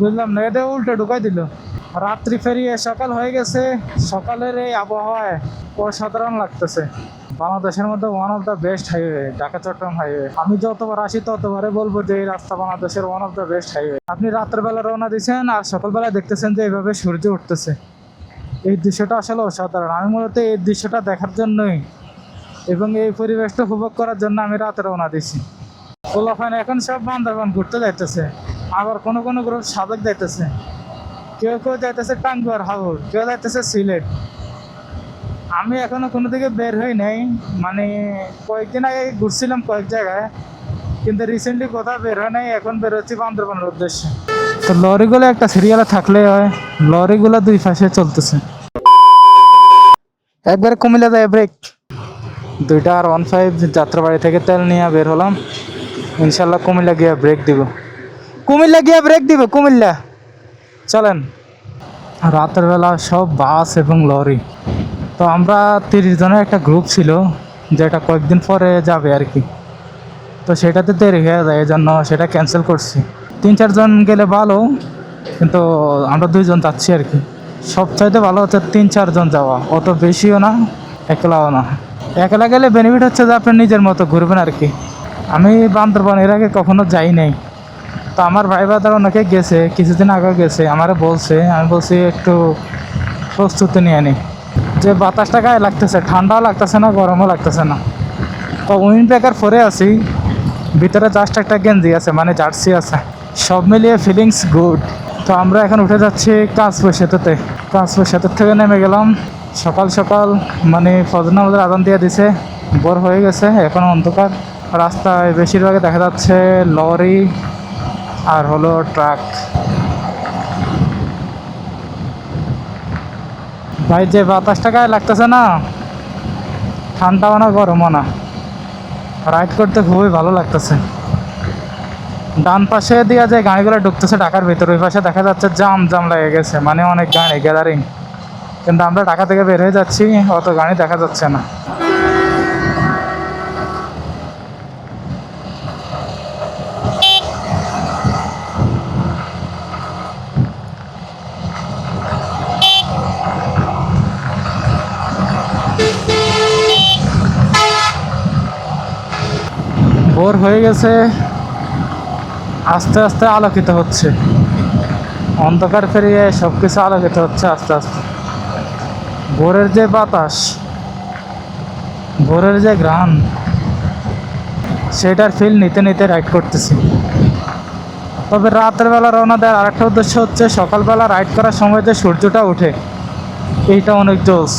বুঝলাম না, এটা উল্টো ঢুকাই দিল। রাত্রি ফেরিয়ে সকাল হয়ে গেছে। সকালের এই আবহাওয়ায় অসাধারণ লাগতেছে। বাংলাদেশের মধ্যে one of the best highway Dhaka Chittagong highway. আমি যতবার আসি ততবারে বলবো যে এই রাস্তা বাংলাদেশের one of the best highway. আপনি রাত্রেবেলা রওনা দিচ্ছেন আর সকালবেলা দেখতেছেন যে এইভাবে সূর্য উঠতেছে। এই দৃশ্যটা আসলে অসাধারণ। আমি মূলত এই দৃশ্যটা দেখার জন্যই এবং এই পরিবেশটা উপভোগ করার জন্য আমি রাতে রওনা দিছি। পোলাপান এখন সব বান্দরবান ঘুরতে যাইতেছে, আবার কোনো কোনো গ্রুপ সাবেক যাইতেছে, কেউ কেউ যাইতেছে টাঙ্গুয়ার হাওর, কেউ যাইতেছে সিলেট। আমি এখনো কোনো দিকে বের হই নাই, মানে কয়েকদিন আগে ঘুরছিলাম কয়েক জায়গায়, কিন্তু রিসেন্টলি কোথাও বের হয় নাই। এখন বের হচ্ছি বান্দরবানের উদ্দেশ্যে। তো লরিগুলো একটা সিরিয়ালে থাকলে হয়, লরিগুলো দুই পাশে চলতেছে। একবারে কুমিল্লা যায় ব্রেক। 2টা R15 যাত্রাবাড়ি থেকে তেল নিয়ে বের হলাম। ইনশাল্লাহ কুমিল্লা গিয়ে ব্রেক দিব, কুমিল্লা গিয়ে ব্রেক দিব, কুমিল্লা। চলেন। রাতের বেলা সব বাস এবং লরি। তো আমরা 30 জনের একটা গ্রুপ ছিল, যেটা কয়েকদিন পরে যাবে আর কি। তো সেটাতে দেরি হয়ে যায়, এই জন্য সেটা ক্যান্সেল করছি। 3-4 জন গেলে ভালো, কিন্তু আমরা 2 জন যাচ্ছি আর কি। সবচাইতে ভালো হচ্ছে 3-4 জন যাওয়া, অত বেশিও না একলাও না। একলা গেলে বেনিফিট হচ্ছে যে আপনি নিজের মতো ঘুরবেন আর কি। আমি বান্দরবান এর আগে কখনো যাই নাই। তো আমার ভাই বাদার অনেকে গেছে, কিছুদিন আগে গেছে, আমারে বলছে। আমি বলছি একটু প্রস্তুতি নিয়ে নিই, যে বাতাসটা গায়ে লাগতেছে, ঠান্ডাও লাগতেছে না, গরমও লাগতেছে না। তো উইন্ড ব্রেকার পরে আছি, ভিতরে জাস্ট একটা গেঞ্জি আছে, মানে জার্সি আছে। সব মিলিয়ে ফিলিংস গুড। তো আমরা এখন উঠে যাচ্ছি কাঁচপুর সেতুতে। কাঁচপুর সেতু থেকে নেমে গেলাম সকাল সকাল, মানে ফজর নামাজের আজান দিয়ে দিছে। ভোর হয়ে গেছে, এখন অন্ধকার। রাস্তায় বেশিরভাগে দেখা যাচ্ছে লরি আর হলো ট্রাক। ভাই যে বাতাসটা গায়ে লাগতেছে না, ঠান্ডাও না গরমও না, রাইড করতে খুবই ভালো লাগতেছে। ডান পাশে দিয়ে যে গাড়িগুলো ঢুকতেছে ঢাকার ভিতরে, ওই পাশে দেখা যাচ্ছে জাম জাম লেগে গেছে, মানে অনেক গাড়ি গ্যাদারিং। কিন্তু আমরা ঢাকা থেকে বের হয়ে যাচ্ছি, অত গাড়ি দেখা যাচ্ছে না। ভোর হয়ে গেছে, আস্তে আস্তে আলোকিত হচ্ছে। অন্ধকার পেরিয়ে সব কিছু আলোকিত হচ্ছে আস্তে আস্তে। ভোরের যে বাতাস, ভোরের যে ঘ্রাণ, সেটার ফিল নিতে নিতে রাইড করতেছি। তবে রাতের বেলা রওনা দেওয়ার আরেকটা উদ্দেশ্য হচ্ছে সকালবেলা রাইড করার সময় যে সূর্যটা ওঠে, এইটা অনেক জোস।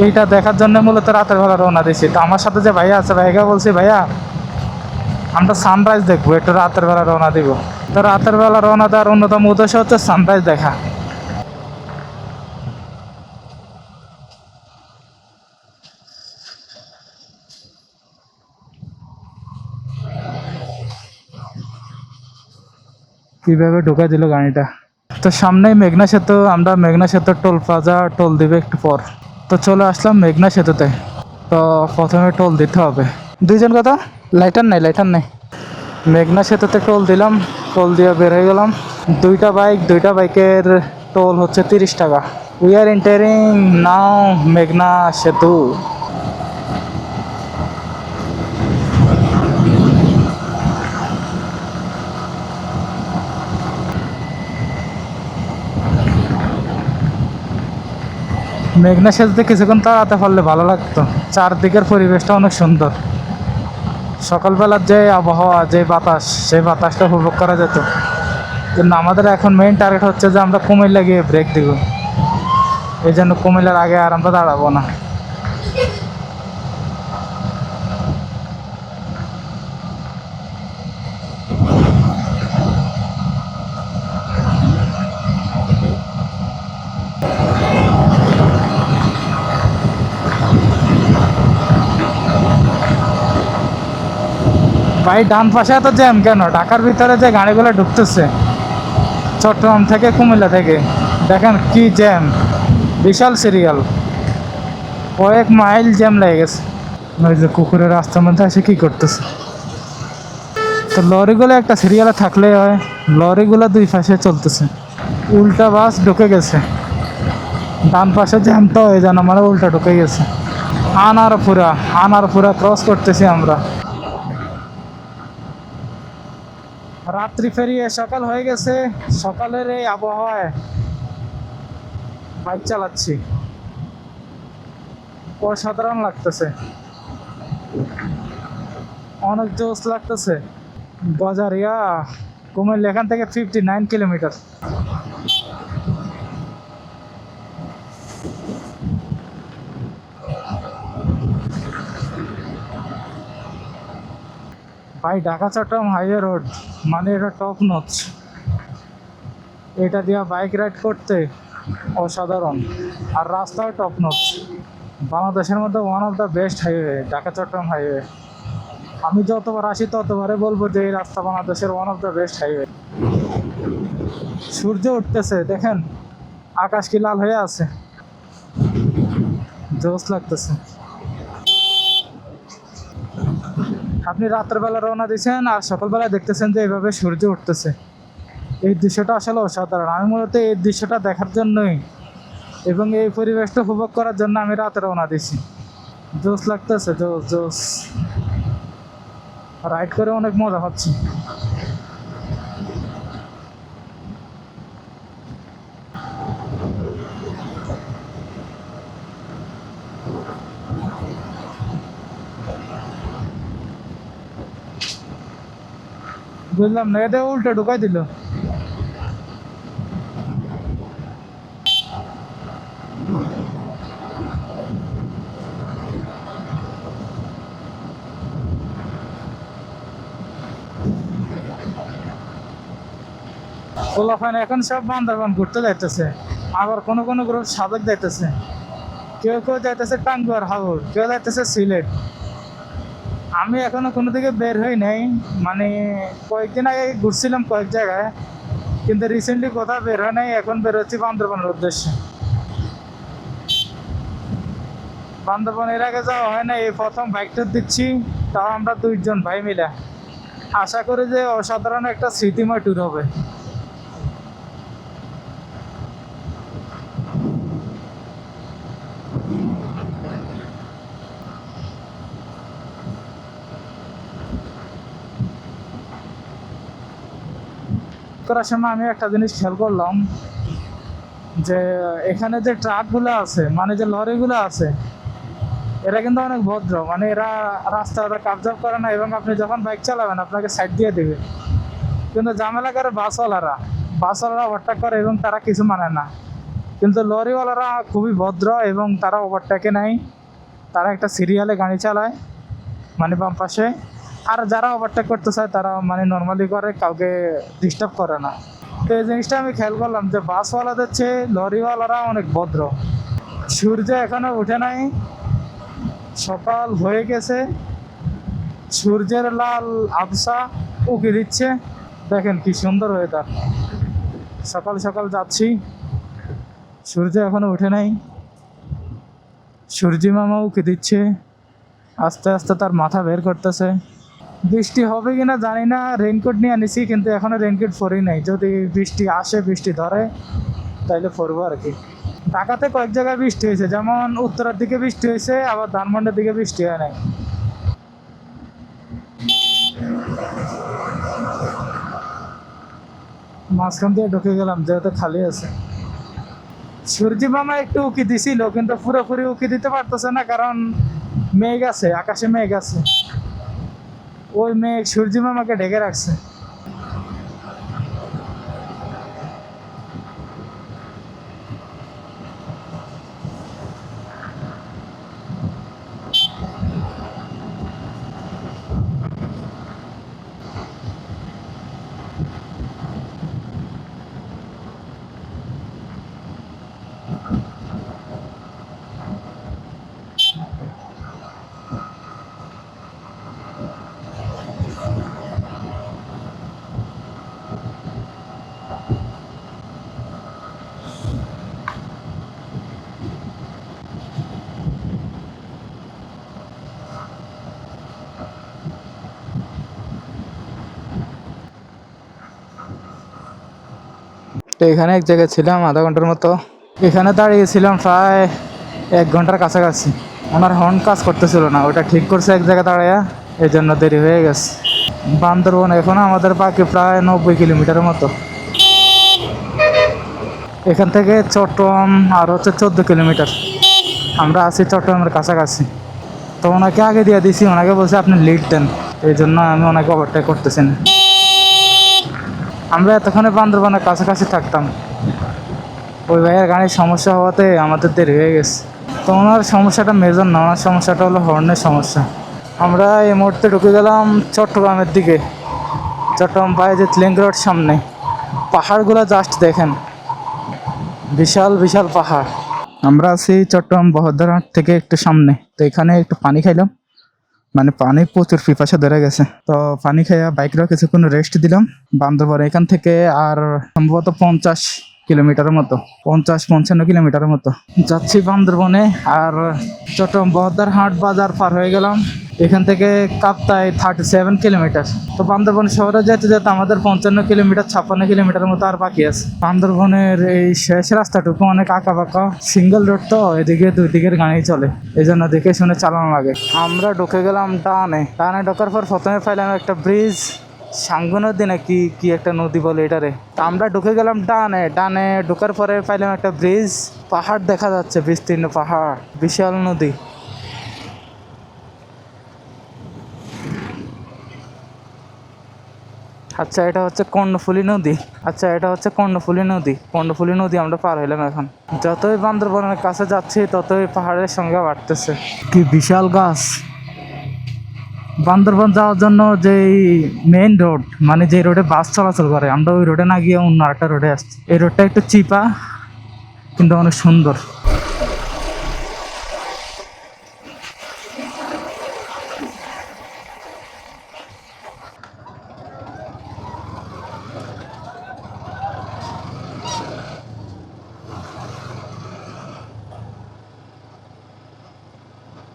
এইটা দেখার জন্য মূলত রাতের বেলা রওনা দিয়েছি। তো আমার সাথে যে ভাইয়া আছে, ভাইকে বলছি ভাইয়া আমরা সানরাইজ দেখবো, একটু রাতের বেলা রওনা দিব। তো রাতের বেলা রওনা দেওয়ার অন্যতম উদ্দেশ্য হচ্ছে সানরাইজ দেখা। কিভাবে ঢোকা দিল গাড়িটা। তো সামনেই মেঘনা সেতু, আমরা মেঘনা সেতুর টোল প্লাজা টোল দিবে একটু পর। তো চলে আসলাম মেঘনা সেতুতে। তো প্রথমে টোল দিতে হবে। 2 জন কথা, লাইটার নাই, লাইটার নেই। মেঘনা সেতুতে টোল দিলাম, টোল দিয়ে বের হয়ে গেলাম। 2টা বাইকের টোল হচ্ছে 30 টাকা। উই আর এন্টারিং নাও মেঘনা সেতু। মেঘনা সেতুতে কিছুক্ষণ দাঁড়াতে পারলে ভালো লাগতো, চারদিকের পরিবেশটা অনেক সুন্দর। সকালবেলার যে আবহাওয়া, যে বাতাস, সেই বাতাসটা উপভোগ করা যেত। কিন্তু আমাদের এখন মেইন টার্গেট হচ্ছে যে আমরা কুমিল্লা গিয়ে ব্রেক দিব। এই জন্য কুমিল্লার আগে আর আমরা দাঁড়াবো না। ভাই ডান পাশে এত জ্যাম কেন? ঢাকার ভিতরে যে গাড়িগুলো ঢুকতেছে চট্টগ্রাম থেকে, কুমিল্লা থেকে, দেখেন কি জ্যাম, বিশাল সিরিয়াল, কয়েক মাইল জ্যাম লেগে গেছে। ওই যে কুকুরের রাস্তার মধ্যে এসে কি করতেছে। তো তো লরিগুলো একটা সিরিয়ালে থাকলে হয়, লরিগুলো দুই পাশে চলতেছে, উল্টা বাস ঢুকে গেছে, ডান পাশে জ্যাম তো এই যেন মানে উল্টা ঢুকে গেছে। আনারপুরা ক্রস করতেছি আমরা। রাত্রি ফেরিয়ে সকাল হয়ে গেছে, সকালের এই আবহাওয়ায় বাইক চালাচ্ছি, অসাধারণ লাগতেছে, অনেক জোশ লাগতেছে। বাজারিয়া কুমিল্লা এখান থেকে 59 কিলোমিটার। ভাই ঢাকা চট্টগ্রাম হাইওয়ে রোড মানে এটা টপ নচ, এটা দিয়ে বাইক রাইড করতে অসাধারণ, আর রাস্তাও টপ নচ। বাংলাদেশের মধ্যে one of the best highway Dhaka Chittagong highway. আমি যতবার আসি ততবারে বলবো যে এই রাস্তা বাংলাদেশের one of the best highway. সূর্য উঠতেছে দেখেন, আকাশ কি লাল হয়ে আছে, জোশ লাগতেছে। আপনি রাত্রেবেলা রওনা দিয়েছেন আর সকালবেলা দেখতেছেন যে এইভাবে সূর্য উঠতেছে, এই দৃশ্যটা আসলে অসাধারণ। আমি মূলত এই দৃশ্যটা দেখার জন্যই এবং এই পরিবেশটা উপভোগ করার জন্য আমি রাতে রওনা দিয়েছি। জোশ লাগতেছে, জোশ জোশ, রাইড করে অনেক মজা পাচ্ছি। বুঝলাম না, এটা উল্টো ঢুকাই দিল। পোলাপান এখন সব বান্দরবান ঘুরতে যাইতেছে, আবার কোনো কোনো গ্রুপ সাবেক যাইতেছে, কেউ কেউ যাইতেছে টাঙ্গুয়ার হাওর, কেউ যাইতেছে সিলেট। আমি এখনো কোনো দিকে বের হই নাই, মানে কয়েকদিন আগে ঘুরছিলাম কয়েক জায়গায়, কিন্তু রিসেন্টলি কোথাও বের হয় নাই। এখন বের হচ্ছি বান্দরবানের উদ্দেশ্যে। বান্দরবান এর আগে যাওয়া হয় না, এই প্রথম বাইকটা দিচ্ছি, তাও আমরা দুইজন ভাই মিলে। আশা করি যে অসাধারণ একটা স্মৃতিময় ট্যুর হবে। করার সময় আমি একটা জিনিস খেয়াল করলাম যে এখানে যে ট্রাকগুলো আছে, মানে যে লরিগুলো আছে, এরা কিন্তু অনেক ভদ্র, মানে এরা রাস্তাটা কাবজাব করে না এবং আপনি যখন বাইক চালাবেন আপনাকে সাইড দিয়ে দেবে। কিন্তু ঝামেলা করে বাসওয়ালারা ওভারটেক করে এবং তারা কিছু মানে না। কিন্তু লরিওয়ালারা খুবই ভদ্র এবং তারা ওভারটেকে নাই, তারা একটা সিরিয়ালে গাড়ি চালায়, মানে বাম পাশে। আর যারা ওভারটেক করতে চায় তারা মানে নর্মালি করে, কাউকে ডিস্টার্ব করে না। তো এই জিনিসটা আমি খেয়াল করলাম যে বাসওয়ালাদের চেয়ে লরিওয়ালারা অনেক ভদ্র। সূর্য এখনো উঠে নাই, সকাল হয়ে গেছে, সূর্যের লাল আবছা উকি দিচ্ছে, দেখেন কি সুন্দর ওয়েদার। সকাল সকাল যাচ্ছি, সূর্য এখনো উঠে নাই, সূর্যি মামা উকি দিচ্ছে, আস্তে আস্তে তার মাথা বের করতেছে। বৃষ্টি হবে কিনা জানি না, রেইনকোট নিয়ে আনিছি কিন্তু এখনো রেইনকোট পরি নাই, যদি বৃষ্টি আসে, বৃষ্টি ধরে তাইলে পরবো আর কি। ঢাকাতে কয়েক জায়গায় বৃষ্টি হয়েছে, যেমন উত্তরের দিকে বৃষ্টি হয়েছে, আবার ধানমন্ডির দিকে বৃষ্টি হয় নাই। মাঝখান দিয়ে ঢুকে গেলাম যেহেতু খালি আছে। সূর্যি মামা একটু উকি দিছিল কিন্তু পুরোপুরি উকি দিতে পারতেছে না, কারণ মেঘ আছে, আকাশে মেঘ আছে, ওই মেঘ সূর্যি মামাকে ঢেকে রাখছে। তো এখানে এক জায়গায় ছিলাম আধা ঘন্টার মতো। এখানে দাঁড়িয়েছিলাম প্রায় 1 ঘন্টার কাছাকাছি। আমার হর্ন কাজ করতেছিল না, ওটা ঠিক করছে এক জায়গায় দাঁড়ায়া, এই জন্য দেরি হয়ে গেছে। বান্দরবন এখন আমাদের বাকি প্রায় 90 কিলোমিটারের মতো। এখান থেকে চট্টগ্রাম আর হচ্ছে 14 কিলোমিটার। আমরা আছি চট্টগ্রামের কাছাকাছি। তো ওনাকে আগে দিয়ে দিছি, ওনাকে বলছে আপনি লিড দেন, এই জন্য আমি ওনাকে ওভারটেক করতেছি না। আমরা এতক্ষণে বান্দরবনের কাছাকাছি থাকতাম, ওই ভাইয়ের গাড়ির সমস্যা হওয়াতে আমাদের দেরি হয়ে গেছে। তো ওনার সমস্যাটা মেজর না, ওনার সমস্যাটা হলো হর্নের সমস্যা। আমরা এই মুহূর্তে ঢুকে গেলাম চট্টগ্রামের দিকে। চট্টগ্রাম বায়েজিদ লিংক রোড সামনে। পাহাড়গুলো জাস্ট দেখেন, বিশাল বিশাল পাহাড়। আমরা আছি চট্টগ্রাম বহদ্দারহাট থেকে একটু সামনে। তো এখানে একটু পানি খাইলাম, মানে পানি প্রচুর পিপাসা ধরে গেছে। তো পানি খাইয়া বাইকরা কিছুক্ষণ রেস্ট দিলাম। বান্দরবান এখান থেকে আর সম্ভবত 50 কিলোমিটারের মতো, 50-55 কিলোমিটারের মতো যাচ্ছি বান্দরবনে। আর চট্টগ্রাম বহদ্দারহাট বাজার পার হয়ে গেলাম। এখান থেকে কাপ্তায় 37 কিলোমিটার। তো বান্দরবন শহরে যেতে যেতে আমাদের 55 কিলোমিটার 56 কিলোমিটার মতো আর বাকি আছে। বান্দরবনের এই শেষ রাস্তাটুকু অনেক আঁকা বাঁকা, সিঙ্গেল রোড, তো এদিকে দুই দিকের গাড়ি চলে, এই জন্য দেখে শুনে চালানো লাগে। আমরা ঢুকে গেলাম ডানে। ডানে ঢোকার পর প্রথমে পাইলাম একটা ব্রিজ, সাঙ্গু নদী নাকি কি একটা নদী বলে এটারে। তা আমরা ঢুকে গেলাম ডানে। ডানে ঢোকার পরে পাইলাম একটা ব্রিজ, পাহাড় দেখা যাচ্ছে, বিস্তীর্ণ পাহাড়, বিশাল নদী। আচ্ছা এটা হচ্ছে কর্ণফুলী নদী। কর্ণফুলী নদী আমরা পার হইলাম এখন। যতই বান্দরবনের কাছে যাচ্ছি ততই পাহাড়ের সংখ্যা বাড়তেছে। কি বিশাল গাছ! বান্দরবন যাওয়ার জন্য যেই মেইন রোড, মানে যে রোডে বাস চলাচল করে, আমরা ওই রোডে না গিয়ে অন্য একটা রোডে আসছি। এই রোডটা একটু চিপা কিন্তু অনেক সুন্দর।